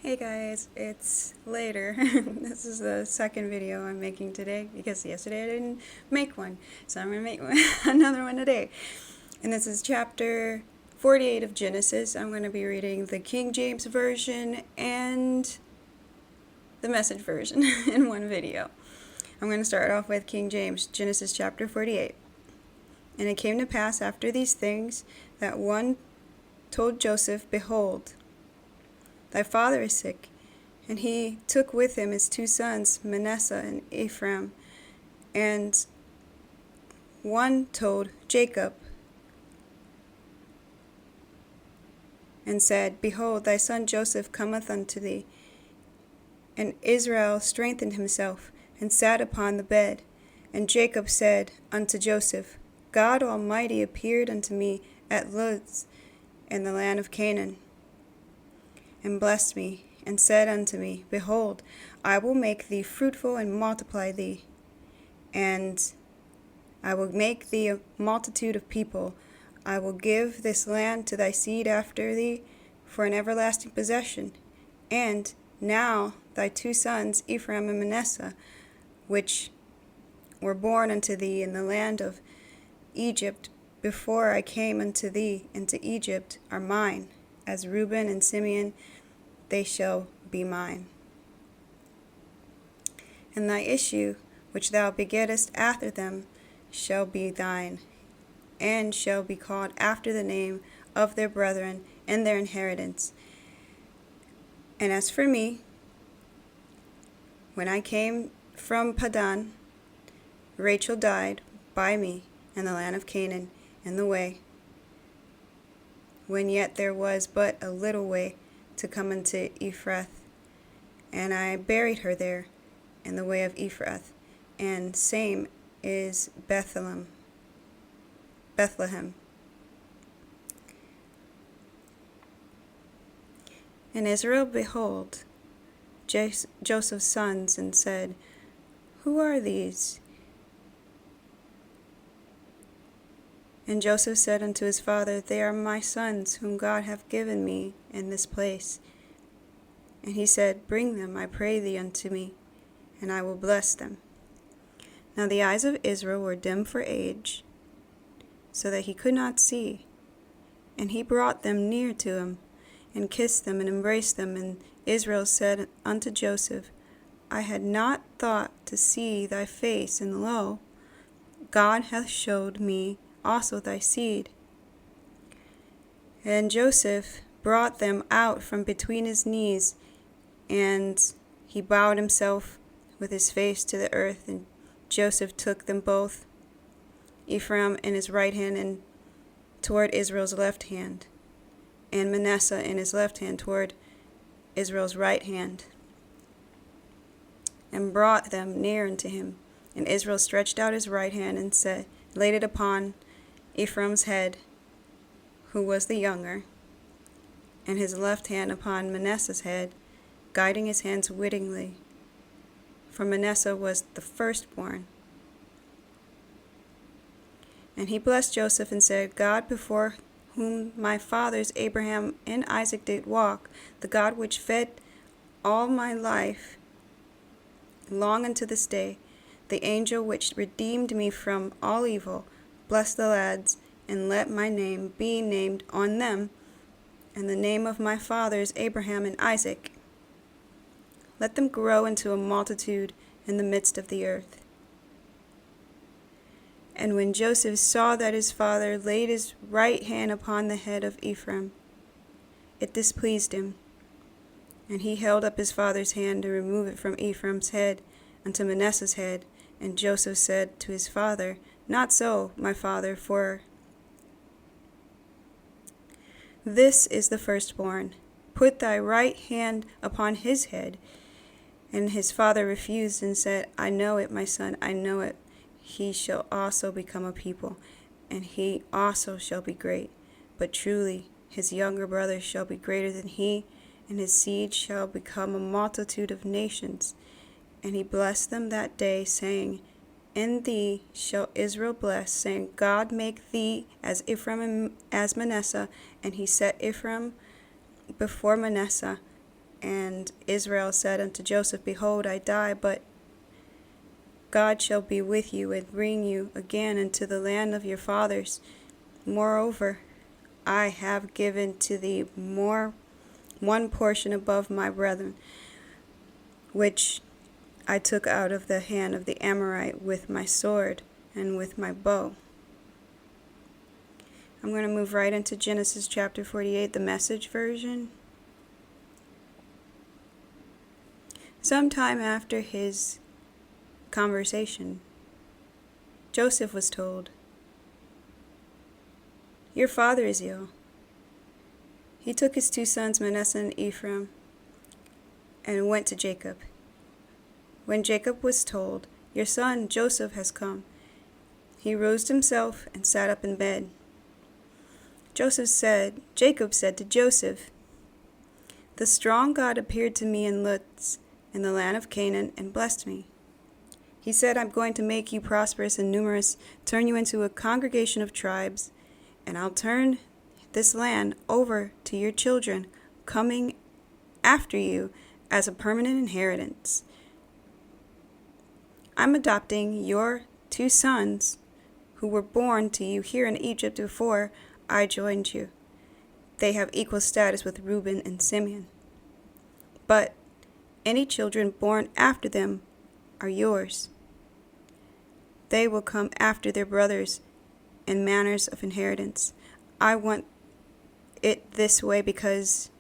Hey guys, it's later. This is the second video I'm making today because yesterday I didn't make one. So I'm going to make another one today. And this is chapter 48 of Genesis. I'm going to be reading the King James Version and the Message version in one video. I'm going to start off with King James, Genesis chapter 48. And it came to pass after these things that one told Joseph, Behold, thy father is sick. And he took with him his two sons, Manasseh and Ephraim. And one told Jacob, and said, Behold, thy son Joseph cometh unto thee. And Israel strengthened himself, and sat upon the bed. And Jacob said unto Joseph, God Almighty appeared unto me at Luz in the land of Canaan, and blessed me, and said unto me, Behold, I will make thee fruitful and multiply thee, and I will make thee a multitude of people. I will give this land to thy seed after thee for an everlasting possession. And now thy two sons, Ephraim and Manasseh, which were born unto thee in the land of Egypt, before I came unto thee into Egypt, are mine. As Reuben and Simeon, they shall be mine. And thy issue, which thou begettest after them, shall be thine, and shall be called after the name of their brethren in their inheritance. And as for me, when I came from Padan, Rachel died by me in the land of Canaan in the way, when yet there was but a little way to come unto Ephrath, and I buried her there in the way of Ephrath, and same is Bethlehem. And Israel behold Joseph's sons, and said, Who are these? And Joseph said unto his father, They are my sons, whom God hath given me in this place. And he said, Bring them, I pray thee, unto me, and I will bless them. Now the eyes of Israel were dim for age, so that he could not see. And he brought them near to him, and kissed them, and embraced them. And Israel said unto Joseph, I had not thought to see thy face, and lo, God hath showed me also thy seed. And Joseph brought them out from between his knees, and he bowed himself with his face to the earth. And Joseph took them both, Ephraim in his right hand, and toward Israel's left hand, and Manasseh in his left hand toward Israel's right hand, and brought them near unto him. And Israel stretched out his right hand, and laid it upon Ephraim's head, who was the younger, and his left hand upon Manasseh's head, guiding his hands wittingly. For Manasseh was the firstborn. And he blessed Joseph, and said, God, before whom my fathers Abraham and Isaac did walk, the God which fed all my life long unto this day, the angel which redeemed me from all evil, bless the lads, and let my name be named on them, and the name of my fathers Abraham and Isaac. Let them grow into a multitude in the midst of the earth. And when Joseph saw that his father laid his right hand upon the head of Ephraim, it displeased him. And he held up his father's hand to remove it from Ephraim's head unto Manasseh's head. And Joseph said to his father, Not so, my father, for this is the firstborn. Put thy right hand upon his head. And his father refused, and said, I know it, my son, I know it. He shall also become a people, and he also shall be great. But truly his younger brother shall be greater than he, and his seed shall become a multitude of nations. And he blessed them that day, saying, In thee shall Israel bless, saying, God make thee as Ephraim and as Manasseh. And he set Ephraim before Manasseh, And Israel said unto Joseph, Behold, I die, but God shall be with you, and bring you again into the land of your fathers. Moreover, I have given to thee one portion above my brethren, which I took out of the hand of the Amorite with my sword and with my bow. I'm going to move right into Genesis chapter 48, the Message version. Sometime after his conversation, Joseph was told, Your father is ill. He took his 2 sons, Manasseh and Ephraim, and went to Jacob. When Jacob was told, Your son Joseph has come, he rose himself and sat up in bed. Jacob said to Joseph, The strong God appeared to me in Luz, in the land of Canaan, and blessed me. He said, I'm going to make you prosperous and numerous, turn you into a congregation of tribes, and I'll turn this land over to your children coming after you as a permanent inheritance. I'm adopting your 2 sons who were born to you here in Egypt before I joined you. They have equal status with Reuben and Simeon. But any children born after them are yours. They will come after their brothers in manners of inheritance. I want it this way because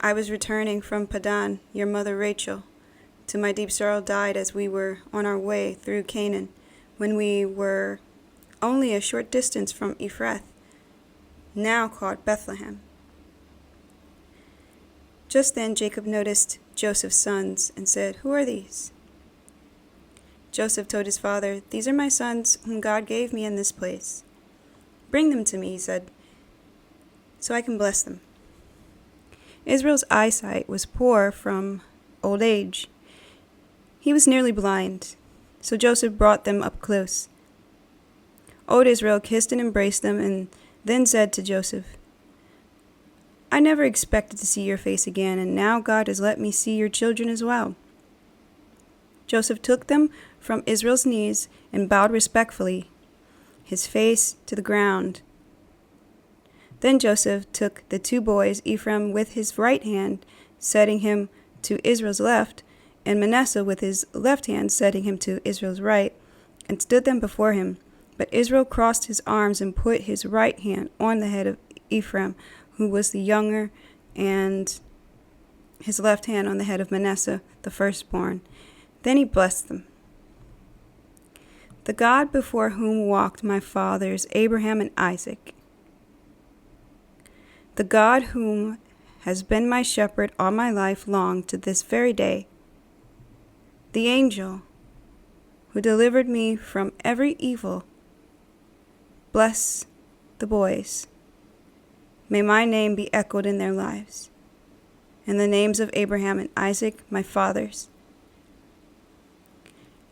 I was returning from Padan, your mother Rachel, to my deep sorrow died as we were on our way through Canaan, when we were only a short distance from Ephraim, now called Bethlehem. Just then Jacob noticed Joseph's sons and said, Who are these? Joseph told his father, These are my sons whom God gave me in this place. Bring them to me, he said, so I can bless them. Israel's eyesight was poor from old age. He was nearly blind, so Joseph brought them up close. Old Israel kissed and embraced them and then said to Joseph, I never expected to see your face again, and now God has let me see your children as well. Joseph took them from Israel's knees and bowed respectfully, his face to the ground. Then Joseph took the 2 boys, Ephraim with his right hand, setting him to Israel's left, and Manasseh with his left hand, setting him to Israel's right, and stood them before him. But Israel crossed his arms and put his right hand on the head of Ephraim, who was the younger, and his left hand on the head of Manasseh, the firstborn. Then he blessed them. The God before whom walked my fathers Abraham and Isaac, the God whom has been my shepherd all my life long to this very day, the angel who delivered me from every evil, bless the boys. May my name be echoed in their lives, and the names of Abraham and Isaac, my fathers.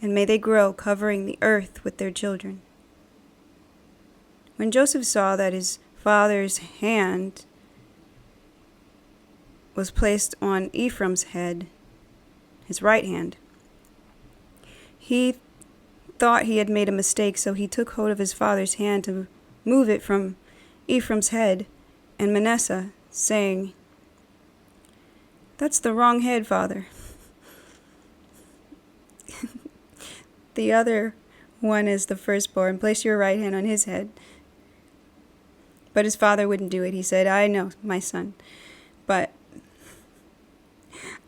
And may they grow, covering the earth with their children. When Joseph saw that his father's hand was placed on Ephraim's head, his right hand, he thought he had made a mistake, so he took hold of his father's hand to move it from Ephraim's head and Manasseh, saying, That's the wrong head, Father. The other one is the firstborn. Place your right hand on his head. But his father wouldn't do it. He said, I know, my son, but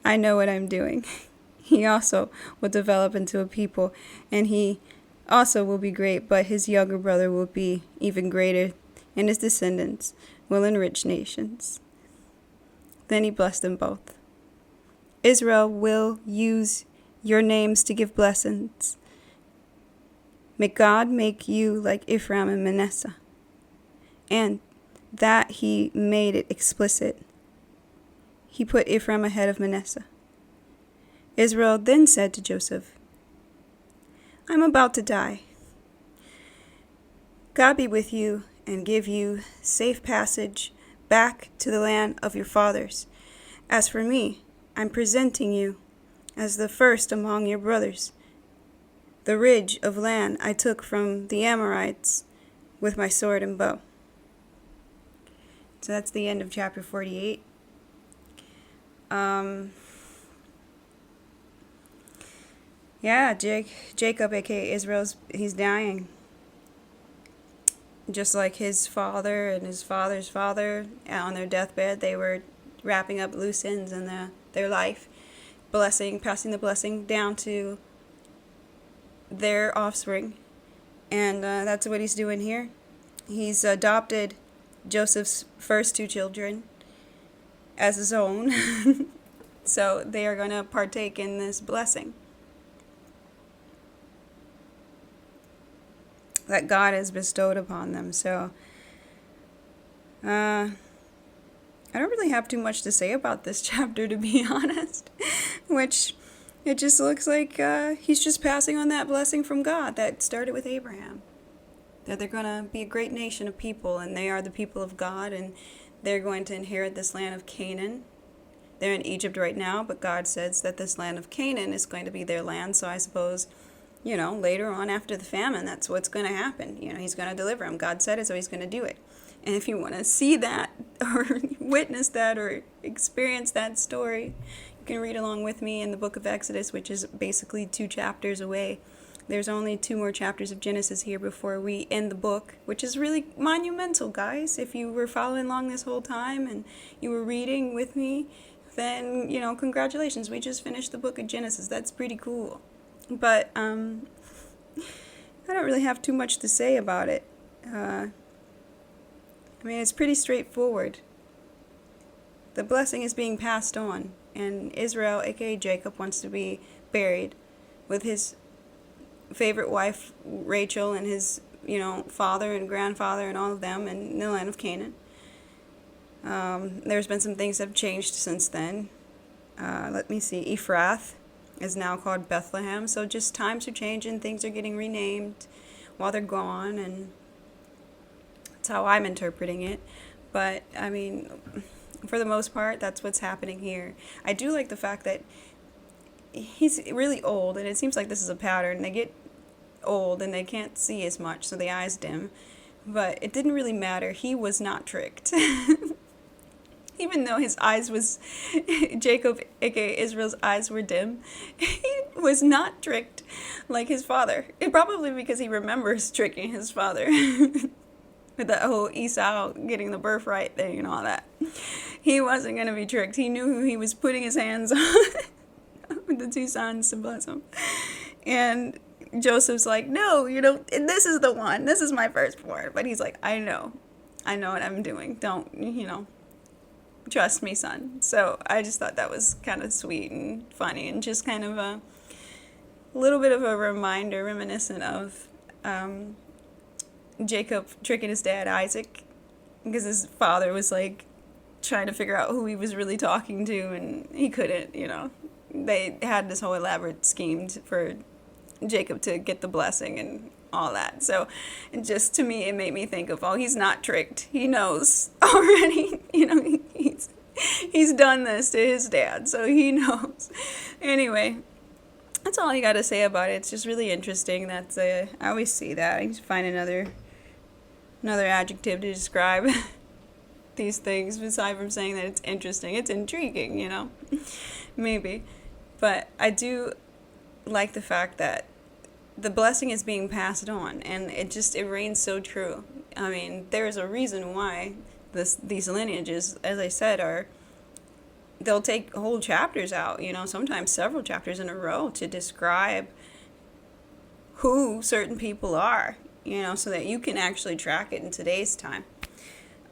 I know what I'm doing. He also will develop into a people, and he also will be great, but his younger brother will be even greater, and his descendants will enrich nations. Then he blessed them both. Israel will use your names to give blessings. May God make you like Ephraim and Manasseh. And that he made it explicit. He put Ephraim ahead of Manasseh. Israel then said to Joseph, I'm about to die. God be with you and give you safe passage back to the land of your fathers. As for me, I'm presenting you as the first among your brothers. The ridge of land I took from the Amorites with my sword and bow. So that's the end of chapter 48. Jacob, aka Israel's, he's dying. Just like his father and his father's father, on their deathbed, they were wrapping up loose ends in their life, passing the blessing down to their offspring. And that's what he's doing here. He's adopted Joseph's first two children as his own. So they are going to partake in this blessing that God has bestowed upon them. So I don't really have too much to say about this chapter, to be honest. Which it just looks like he's just passing on that blessing from God that started with Abraham. That they're going to be a great nation of people, and they are the people of God, and they're going to inherit this land of Canaan. They're in Egypt right now, but God says that this land of Canaan is going to be their land. So I suppose, later on after the famine, that's what's going to happen. He's going to deliver them. God said it, so he's going to do it. And if you want to see that or witness that or experience that story, you can read along with me in the book of Exodus, which is basically 2 chapters away. There's only 2 more chapters of Genesis here before we end the book, which is really monumental, guys. If you were following along this whole time and you were reading with me, then, congratulations. We just finished the book of Genesis. That's pretty cool. But I don't really have too much to say about it. It's pretty straightforward. The blessing is being passed on, and Israel, aka Jacob, wants to be buried with his favorite wife, Rachel, and his, father and grandfather and all of them in the land of Canaan. There's been some things that have changed since then. Let me see. Ephraim is now called Bethlehem. So just times are changing. Things are getting renamed while they're gone. And that's how I'm interpreting it. But, for the most part, that's what's happening here. I do like the fact that he's really old. And it seems like this is a pattern. They get old and they can't see as much. So the eyes dim. But it didn't really matter. He was not tricked. Even though his eyes was, Jacob, aka Israel's eyes were dim, he was not tricked like his father. Probably because he remembers tricking his father. With that whole Esau getting the birthright thing and all that. He wasn't going to be tricked. He knew who he was putting his hands on. With the 2 sons to bless him. And Joseph's like, no, this is the one. This is my firstborn. But he's like, I know what I'm doing. Don't, trust me, son. So I just thought that was kind of sweet and funny and just kind of a little bit of a reminder, reminiscent of Jacob tricking his dad, Isaac, because his father was like trying to figure out who he was really talking to, and he couldn't, They had this whole elaborate scheme for Jacob to get the blessing and all that. So just to me, it made me think of, he's not tricked. He knows already, he's done this to his dad, so he knows. Anyway, that's all I got to say about it. It's just really interesting. I always see that. I just find another adjective to describe these things, aside from saying that it's interesting. It's intriguing, maybe. But I do like the fact that the blessing is being passed on, and it reigns so true. There's a reason why these lineages, as I said, they'll take whole chapters out, sometimes several chapters in a row to describe who certain people are, so that you can actually track it in today's time.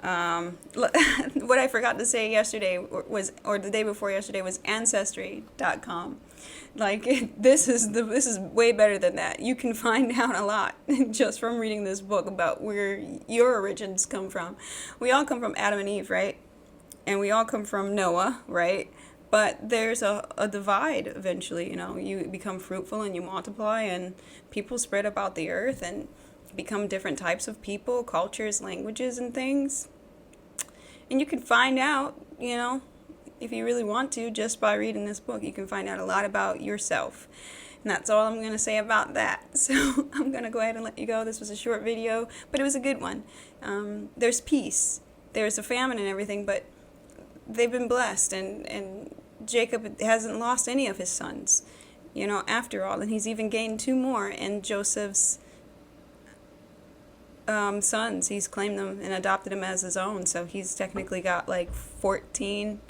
What I forgot to say yesterday or the day before yesterday was Ancestry.com. This is way better than that. You can find out a lot just from reading this book about where your origins come from. We all come from Adam and Eve, right? And we all come from Noah, right? But there's a divide eventually, you become fruitful and you multiply, and people spread about the earth and become different types of people, cultures, languages, and things. And you can find out, if you really want to, just by reading this book. You can find out a lot about yourself. And that's all I'm going to say about that. So I'm going to go ahead and let you go. This was a short video, but it was a good one. There's peace. There's a famine and everything, but they've been blessed. And Jacob hasn't lost any of his sons, after all. And he's even gained 2 more in Joseph's sons. He's claimed them and adopted them as his own. So he's technically got like 14,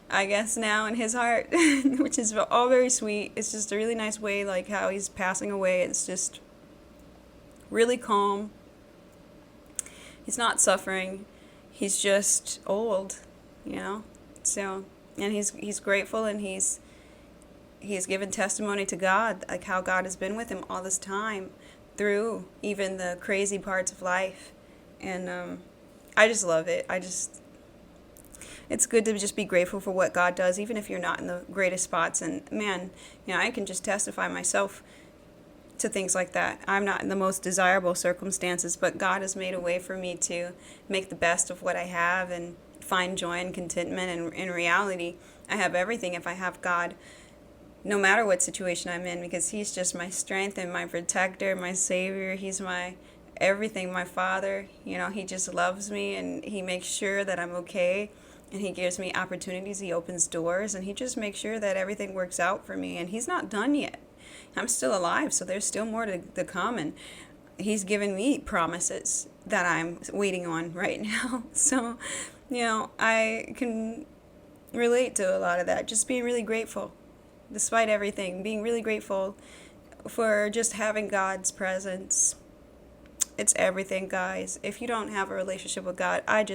I guess, now in his heart, which is all very sweet. It's just a really nice way, like how he's passing away. It's just really calm. He's not suffering. He's just old, So, and he's grateful, and he's given testimony to God, like how God has been with him all this time through even the crazy parts of life. And I just love it. It's good to just be grateful for what God does, even if you're not in the greatest spots. And man, I can just testify myself to things like that. I'm not in the most desirable circumstances, but God has made a way for me to make the best of what I have and find joy and contentment. And in reality, I have everything if I have God, no matter what situation I'm in, because he's just my strength and my protector, my savior. He's my everything, my father. He just loves me, and he makes sure that I'm okay. And he gives me opportunities, he opens doors, and he just makes sure that everything works out for me. And he's not done yet. I'm still alive, so there's still more to come. And he's given me promises that I'm waiting on right now. So, I can relate to a lot of that. Just being really grateful, despite everything. Being really grateful for just having God's presence. It's everything, guys. If you don't have a relationship with God, I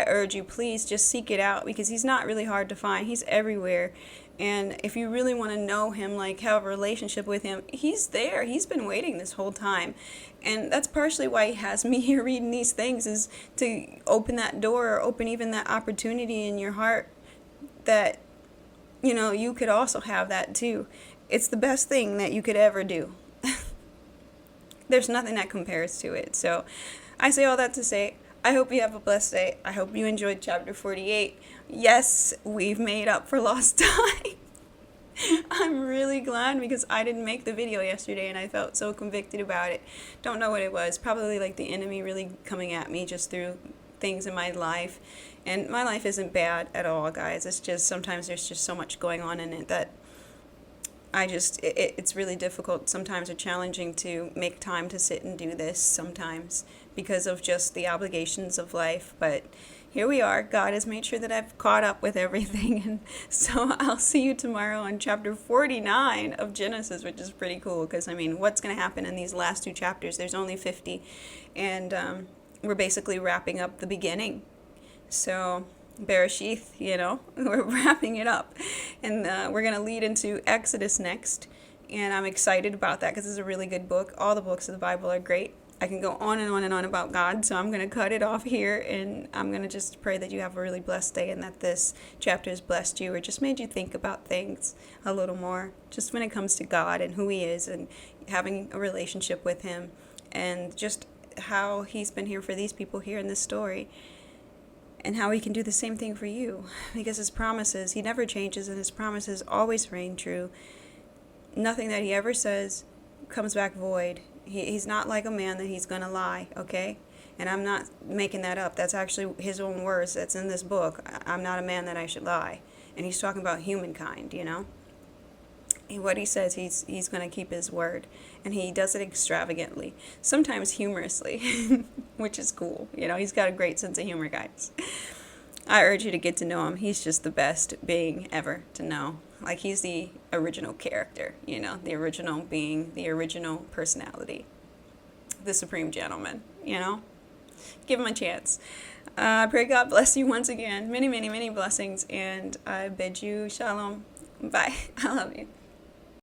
urge you, please just seek it out, because he's not really hard to find. He's everywhere. And if you really want to know him, like have a relationship with him, he's there. He's been waiting this whole time. And that's partially why he has me here reading these things, is to open that door, or open even that opportunity in your heart that, you could also have that too. It's the best thing that you could ever do. There's nothing that compares to it. So I say all that to say, I hope you have a blessed day. I hope you enjoyed chapter 48. Yes, we've made up for lost time. I'm really glad, because I didn't make the video yesterday and I felt so convicted about it. Don't know what it was. Probably like the enemy really coming at me just through things in my life. And my life isn't bad at all, guys. It's just sometimes there's just so much going on in it that it's really difficult sometimes, or challenging to make time to sit and do this sometimes because of just the obligations of life. But here we are. God has made sure that I've caught up with everything. And so I'll see you tomorrow on chapter 49 of Genesis, which is pretty cool, because what's going to happen in these last 2 chapters? There's only 50, and we're basically wrapping up the beginning. So Bereshith, we're wrapping it up, and we're going to lead into Exodus next, and I'm excited about that because it's a really good book. All the books of the Bible are great. I can go on and on and on about God, so I'm going to cut it off here, and I'm going to just pray that you have a really blessed day, and that this chapter has blessed you, or just made you think about things a little more, just when it comes to God and who he is, and having a relationship with him, and just how he's been here for these people here in this story. And how he can do the same thing for you, because his promises, he never changes, and his promises always reign true. Nothing that he ever says comes back void. He's not like a man that he's going to lie, okay? And I'm not making that up. That's actually his own words. That's in this book. I'm not a man that I should lie. And he's talking about humankind, What he says, he's going to keep his word. And he does it extravagantly, sometimes humorously, which is cool. He's got a great sense of humor, guys. I urge you to get to know him. He's just the best being ever to know. Like, he's the original character, the original being, the original personality, the supreme gentleman, Give him a chance. I pray God bless you once again. Many, many, many blessings. And I bid you shalom. Bye. I love you.